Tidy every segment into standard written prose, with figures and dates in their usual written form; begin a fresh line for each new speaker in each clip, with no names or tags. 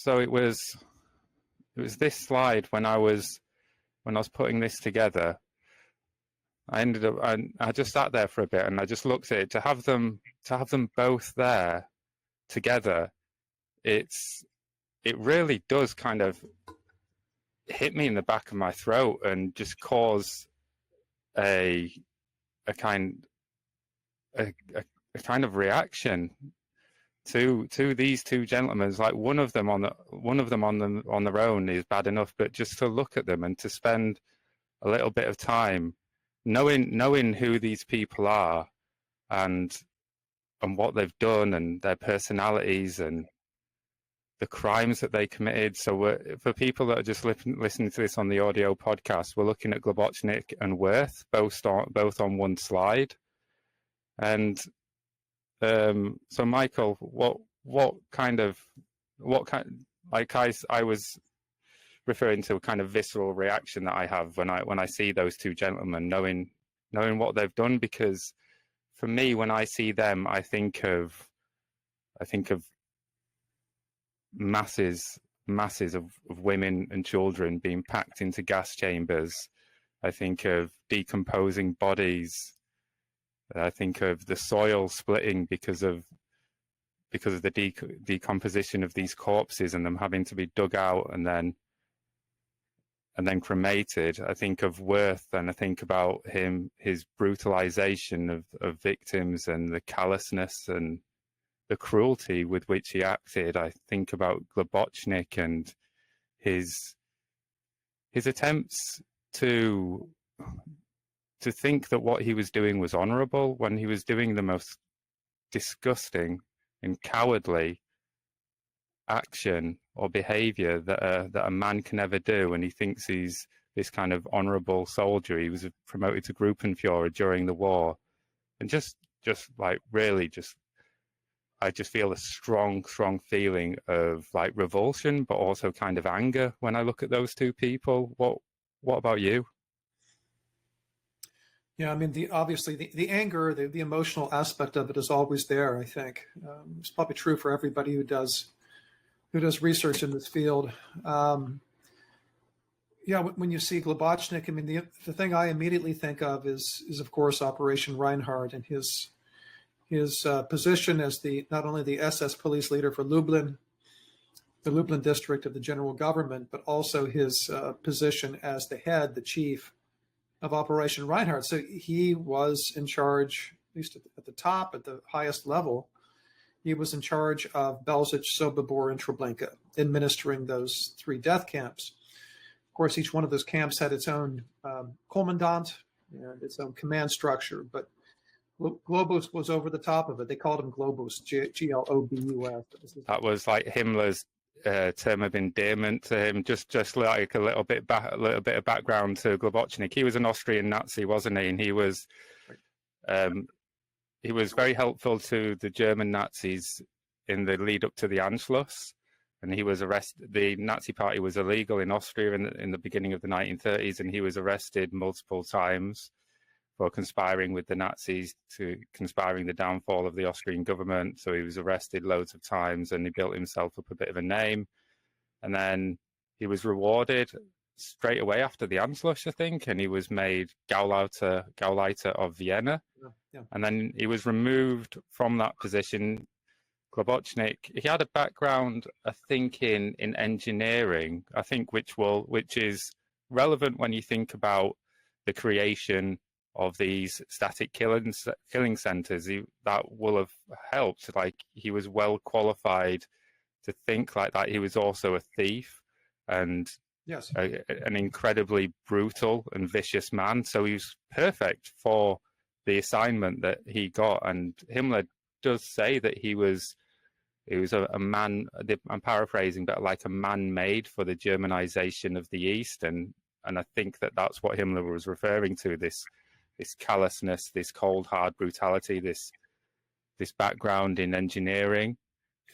So it was this slide when I was putting this together. I ended up, I just sat there for a bit and I just looked at it. To have them both there together, it really does kind of hit me in the back of my throat and just cause a kind of reaction to these two gentlemen. Like one of them on their own is bad enough, but just to look at them and to spend a little bit of time knowing who these people are and what they've done and their personalities and the crimes that they committed. So for people that are just listening to this on the audio podcast, we're looking at Globocnik and Wirth, both on one slide. And so Michael, I was referring to a kind of visceral reaction that I have when I see those two gentlemen, knowing what they've done, because for me, when I see them, I think of masses of women and children being packed into gas chambers. I think of decomposing bodies. I think of the soil splitting because of the decomposition of these corpses and them having to be dug out and then cremated. I think of Wirth, and I think about his brutalization of victims and the callousness and the cruelty with which he acted. I think about Globocnik and his attempts to think that what he was doing was honorable when he was doing the most disgusting and cowardly action or behavior that a man can ever do, and he thinks he's this kind of honorable soldier. He was promoted to Gruppenführer during the war, and just like really I just feel a strong feeling of like revulsion, but also kind of anger when I look at those two people. What about you?
Yeah, I mean, obviously the anger, the emotional aspect of it is always there. I think it's probably true for everybody who does research in this field. Yeah, when you see Globocnik, I mean, the thing I immediately think of is of course Operation Reinhard and his position as not only the SS police leader for Lublin, the Lublin district of the general government, but also his position as the chief of Operation Reinhard. So he was in charge, at least at the top, at the highest level. He was in charge of Belzec, Sobibor, and Treblinka, administering those 3 death camps. Of course, each one of those camps had its own commandant and its own command structure, but Globus was over the top of it. They called him Globus, Globus.
That was like Himmler's term of endearment to him. Just like a little bit of background to Globocnik. He was an Austrian Nazi, wasn't he? And he was very helpful to the German Nazis in the lead up to the Anschluss. And he was arrested. The Nazi Party was illegal in Austria in the beginning of the 1930s, and he was arrested multiple times for conspiring with the Nazis conspiring the downfall of the Austrian government. So he was arrested loads of times and he built himself up a bit of a name. And then he was rewarded straight away after the Anschluss, I think, and he was made Gauleiter of Vienna. Yeah. And then he was removed from that position. Globocnik, he had a background, I think, in engineering, I think, which is relevant when you think about the creation of these static killing centers. That will have helped. Like, he was well qualified to think like that. He was also a thief and
yes,
an incredibly brutal and vicious man. So he was perfect for the assignment that he got. And Himmler does say that he was a man, I'm paraphrasing, but like a man made for the Germanization of the East. And I think that that's what Himmler was referring to, this callousness, this cold, hard brutality, this background in engineering.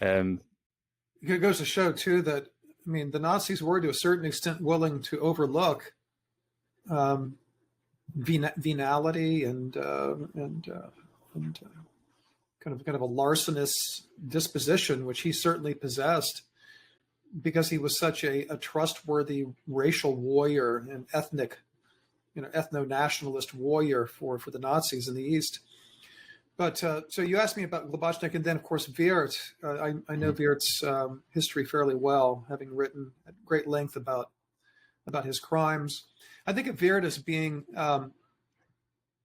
It
goes to show, too, that, I mean, the Nazis were to a certain extent willing to overlook venality and kind of a larcenous disposition, which he certainly possessed, because he was such a trustworthy racial warrior and ethnic, ethno-nationalist warrior for the Nazis in the East. But so you asked me about Globocnik, and then of course Wirth. I know Wirth's history fairly well, having written at great length about his crimes. I think of Wirth as being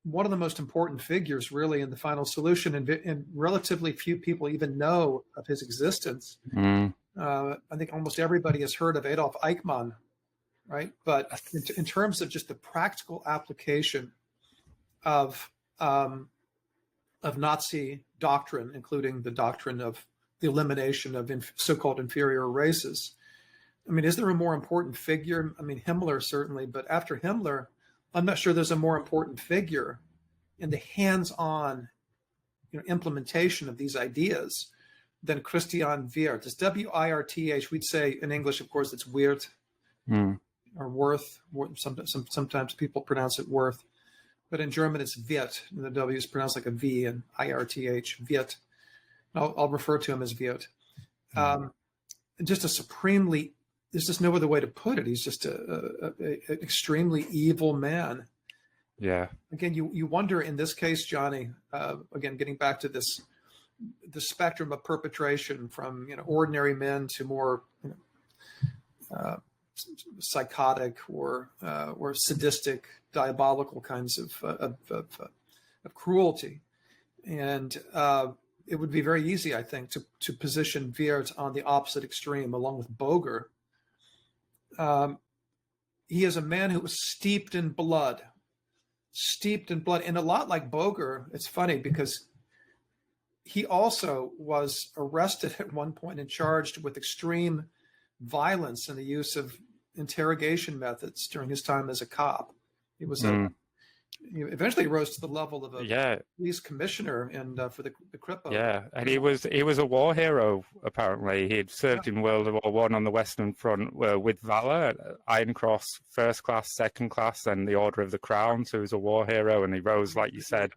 one of the most important figures, really, in the final solution, and relatively few people even know of his existence. I think almost everybody has heard of Adolf Eichmann, right? But in terms of just the practical application of Nazi doctrine, including the doctrine of the elimination of so-called inferior races, I mean, is there a more important figure? I mean, Himmler certainly, but after Himmler, I'm not sure there's a more important figure in the hands-on implementation of these ideas than Christian Wirth. It's W-I-R-T-H. We'd say in English, of course, it's Wirth or Wirth. Sometimes people pronounce it Wirth, but in German it's Wirth, and the W is pronounced like a V, and I-R-T-H, Wirth. I'll refer to him as Wirth. Just a supremely, there's just no other way to put it. He's just an extremely evil man.
Yeah.
Again, you wonder in this case, Johnny, again, getting back to the spectrum of perpetration from ordinary men to more psychotic or sadistic, diabolical kinds of cruelty, and it would be very easy, I think, to position Wirth on the opposite extreme, along with Boger. He is a man who was steeped in blood, and a lot like Boger. It's funny because he also was arrested at one point and charged with extreme violence and the use of interrogation methods during his time as a cop. He was he eventually rose to the level of a police commissioner and for the Kripo.
Yeah, and he was a war hero. Apparently, he had served in World War One on the Western Front with valor, Iron Cross, First Class, Second Class, and the Order of the Crown. So he was a war hero, and he rose, like you said,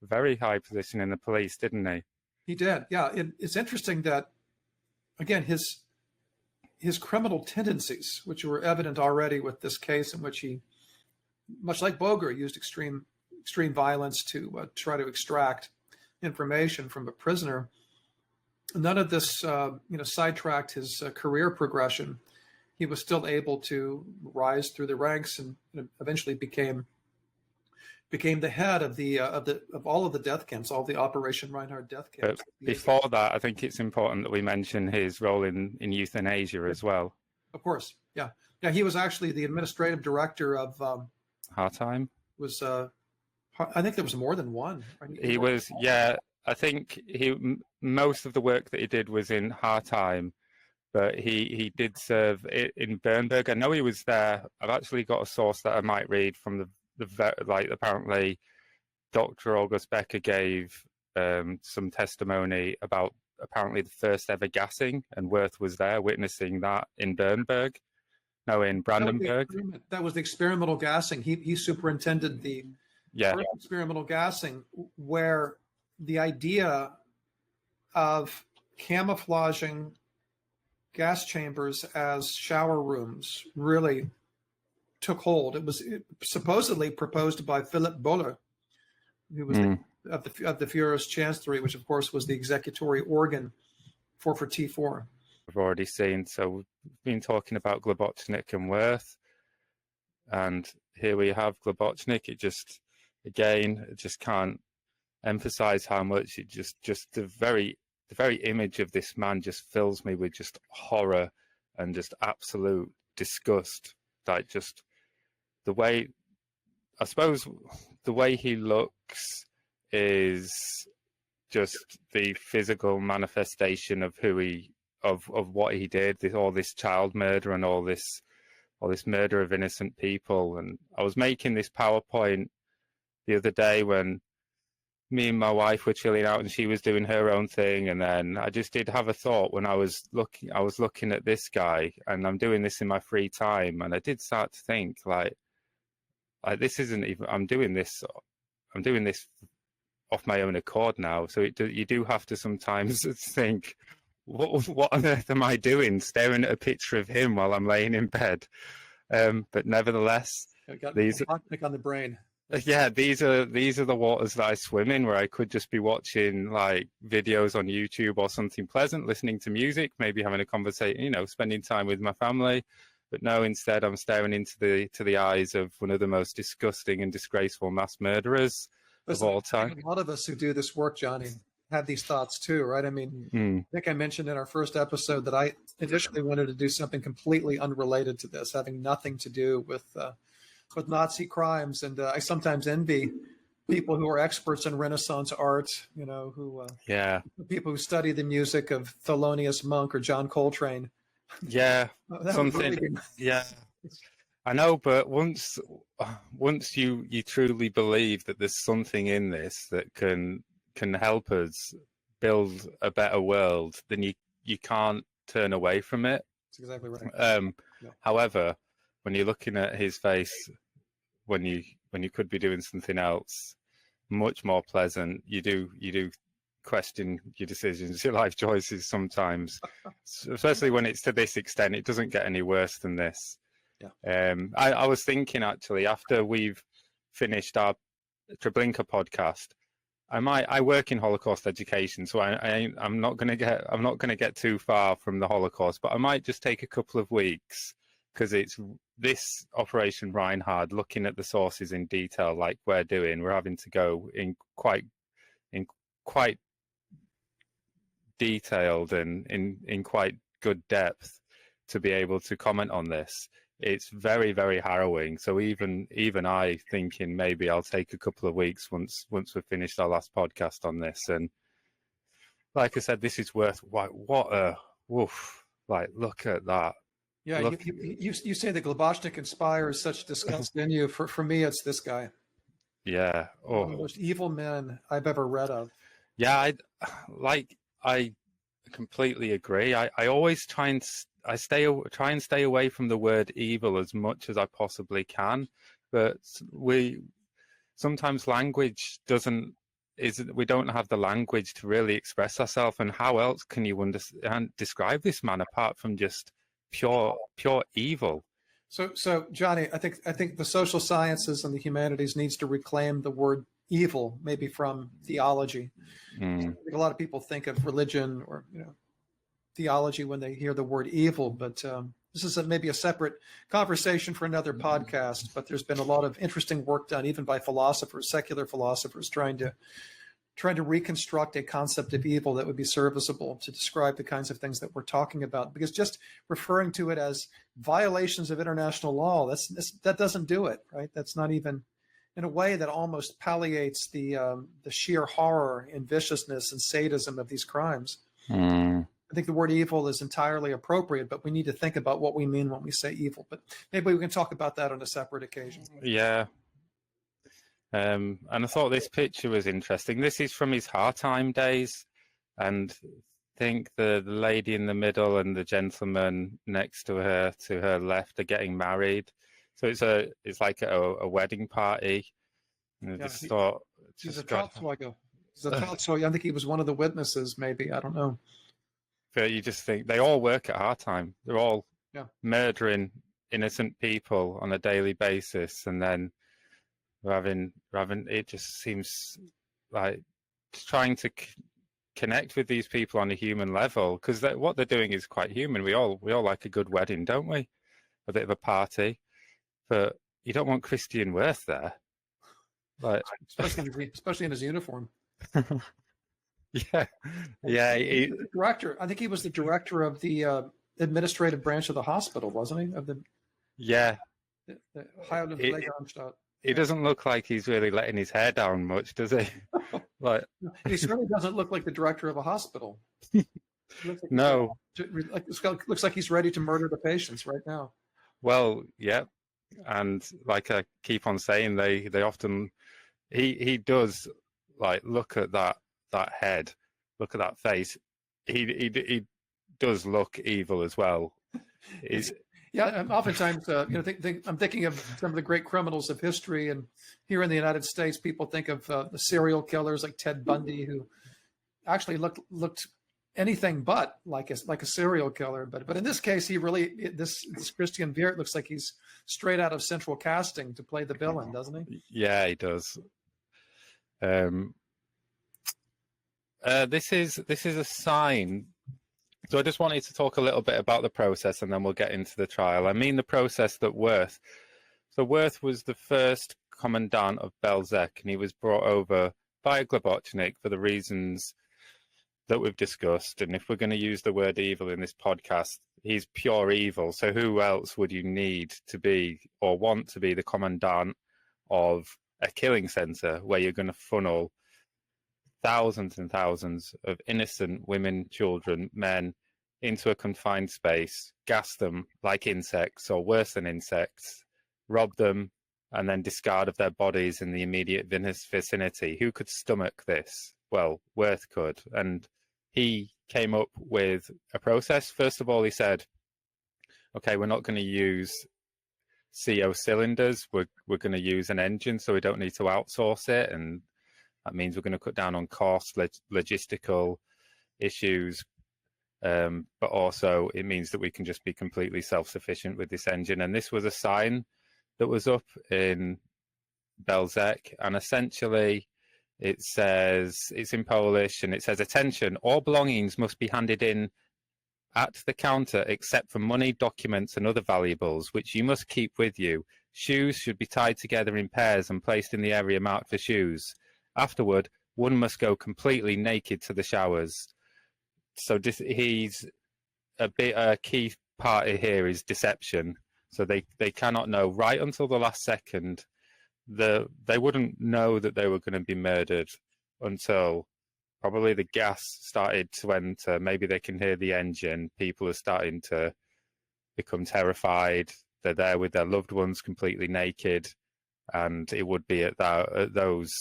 very high position in the police, didn't he?
He did. Yeah, it's interesting that, again, his criminal tendencies, which were evident already with this case in which he, much like Boger, used extreme violence to try to extract information from a prisoner. None of this, sidetracked his career progression. He was still able to rise through the ranks and eventually became the head of all of the death camps, all the Operation Reinhard death camps.
But before that, I think it's important that we mention his role in euthanasia as well.
Of course, yeah. He was actually the administrative director of
Hartheim.
I think there was more than one.
He was, yeah. I think most of the work that he did was in Hartheim, but he did serve in Bernburg. I know he was there. I've actually got a source that I might read from the apparently Dr. August Becker gave some testimony about apparently the first ever gassing, and Wirth was there witnessing that in Bernburg. No, in Brandenburg.
That was the experimental gassing. He superintended the first experimental gassing, where the idea of camouflaging gas chambers as shower rooms really took hold. It was supposedly proposed by Philip Bohler, who was of the Führer's chancellery, which of course was the executory organ for T4.
We've already seen. So we've been talking about Globocnik and Wirth, and here we have Globocnik. It just can't emphasize how much it just the very image of this man just fills me with just horror and just absolute disgust. Like just the way, I suppose, the way he looks is just the physical manifestation of who he, of what he did, all this child murder and all this murder of innocent people. And I was making this PowerPoint the other day when me and my wife were chilling out and she was doing her own thing, and then I just did have a thought when I was looking at this guy, and I'm doing this in my free time, and I did start to think like this isn't even, I'm doing this off my own accord now. So you do have to sometimes think, what on earth am I doing staring at a picture of him while I'm laying in bed? But nevertheless,
Got
these
Globocnik on the brain.
yeah, these are the waters that I swim in, where I could just be watching like videos on YouTube or something pleasant, listening to music, maybe having a conversation, you know, spending time with my family. But no, instead I'm staring into the eyes of one of the most disgusting and disgraceful mass murderers of all time.
A lot of us who do this work, Johnny, have these thoughts too, right? I mean, I think I mentioned in our first episode that I initially wanted to do something completely unrelated to this, having nothing to do with Nazi crimes, and I sometimes envy people who are experts in Renaissance art, you know, who people who study the music of Thelonious Monk or John Coltrane.
Yeah, something. Really yeah, I know, but once you truly believe that there's something in this that can help us build a better world, then you can't turn away from it.
That's exactly right.
However, when you're looking at his face, when you could be doing something else much more pleasant, you do question your decisions, your life choices sometimes, especially when it's to this extent. It doesn't get any worse than this. I was thinking, actually, after we've finished our Treblinka podcast, I work in Holocaust education, so I'm not going to get too far from the Holocaust, but I might just take a couple of weeks, because it's this Operation Reinhard, looking at the sources in detail, like we're doing. We're having to go in quite detailed and in quite good depth to be able to comment on this. It's very, very harrowing. So even I thinking maybe I'll take a couple of weeks once we've finished our last podcast on this. And like I said, this is worth what a woof. Like, look at that.
Yeah, you say that Globocnik inspires such disgust in you. For me, it's this guy.
Yeah.
One of the most evil men I've ever read of.
Yeah, I completely agree. I always try and stay away from the word evil as much as I possibly can, but sometimes language we don't have the language to really express ourselves. And how else can you describe this man apart from just pure evil?
So Johnny, I think the social sciences and the humanities needs to reclaim the word evil, maybe from theology. I think a lot of people think of religion or theology when they hear the word evil, but this is maybe a separate conversation for another podcast. But there's been a lot of interesting work done, even by philosophers, secular philosophers, trying to reconstruct a concept of evil that would be serviceable to describe the kinds of things that we're talking about. Because just referring to it as violations of international law, that doesn't do it, right? That's not even, in a way that almost palliates the sheer horror and viciousness and sadism of these crimes. I think the word evil is entirely appropriate, but we need to think about what we mean when we say evil. But maybe we can talk about that on a separate occasion.
Yeah. And I thought this picture was interesting. This is from his Hartheim days, and I think the lady in the middle and the gentleman next to her left are getting married. So it's like a wedding party. And I just thought,
he's a Trauzeuge. I think he was one of the witnesses, maybe. I don't know.
But you just think they all work at Hartheim. They're all murdering innocent people on a daily basis, and then we're having it just seems like trying to connect with these people on a human level, because what they're doing is quite human. We all like a good wedding, don't we? A bit of a party, but you don't want Christian Wirth there, like
especially in his uniform.
Yeah.
The director. I think he was the director of the administrative branch of the hospital, wasn't he? Of the Heilanstalt.
He doesn't look like he's really letting his hair down much, does he? Like,
he certainly doesn't look like the director of a hospital.
No.
Looks like he's ready to murder the patients right now.
Well, yeah, and like I keep on saying, they often he does, like, look at that head, look at that face. He does look evil as well.
Yeah, oftentimes, I'm thinking of some of the great criminals of history, and here in the United States, people think of the serial killers like Ted Bundy, who actually looked anything but like a serial killer. But in this case, this Christian Wirth looks like he's straight out of Central Casting to play the villain, doesn't he?
Yeah, he does. This is a sign. So I just wanted to talk a little bit about the process, and then we'll get into the trial. I mean the process that Wirth. So Wirth was the first commandant of Belzec, and he was brought over by Globocnik for the reasons that we've discussed. And if we're going to use the word evil in this podcast, he's pure evil. So who else would you need to be or want to be the commandant of a killing center where you're going to funnel thousands and thousands of innocent women, children, men into a confined space, gas them like insects or worse than insects, rob them, and then discard of their bodies in the immediate vicinity? Who could stomach this? Well, Wirth could. And he came up with a process. First of all, he said, okay, we're not going to use CO cylinders. We're going to use an engine, so we don't need to outsource it. And that means we're going to cut down on cost, logistical issues, but also it means that we can just be completely self-sufficient with this engine. And this was a sign that was up in Belzec, and essentially it says, it's in Polish, and it says, attention, all belongings must be handed in at the counter except for money, documents and other valuables, which you must keep with you. Shoes should be tied together in pairs and placed in the area marked for shoes. Afterward, one must go completely naked to the showers. So he's a key part here is deception. So they cannot know right until the last second. They wouldn't know that they were going to be murdered until probably the gas started to enter. Maybe they can hear the engine. People are starting to become terrified. They're there with their loved ones completely naked. And it would be at those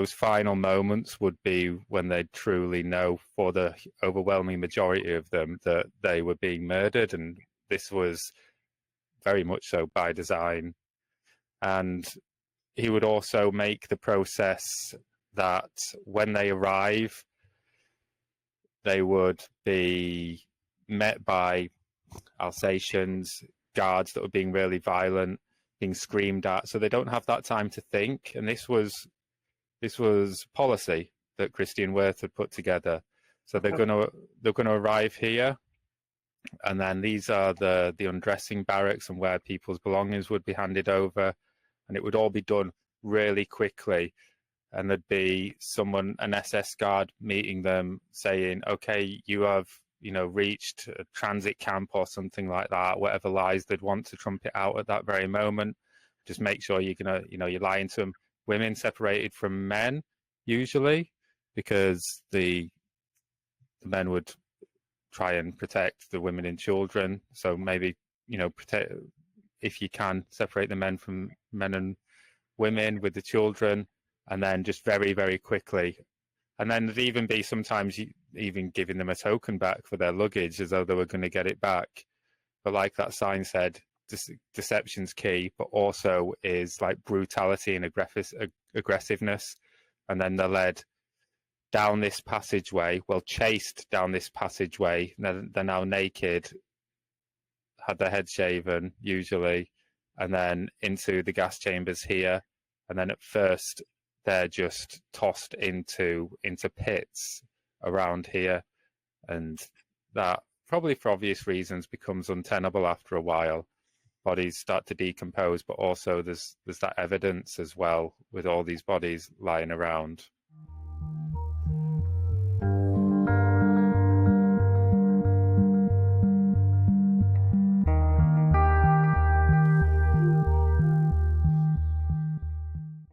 final moments would be when they truly know, for the overwhelming majority of them, that they were being murdered. And this was very much so by design. And he would also make the process that when they arrive, they would be met by Alsatians, guards that were being really violent, being screamed at. So they don't have that time to think. And this was policy that Christian Wirth had put together. So they're going to arrive here, and then these are the undressing barracks and where people's belongings would be handed over, and it would all be done really quickly. And there'd be an SS guard meeting them, saying, "Okay, you have reached a transit camp or something like that." Whatever lies they'd want to trumpet out at that very moment. Just make sure you're lying to them. Women separated from men, usually, because the men would try and protect the women and children. So maybe, protect, if you can, separate the men from men and women with the children, and then just very, very quickly. And then there'd even be sometimes even giving them a token back for their luggage as though they were going to get it back. But like that sign said, deception's key, but also is like brutality and aggressiveness. And then they're led down this passageway, chased down this passageway. They're now naked, had their head shaven usually, and then into the gas chambers here. And then at first they're just tossed into pits around here, and that, probably for obvious reasons, becomes untenable after a while. Bodies start to decompose, but also there's that evidence as well with all these bodies lying around.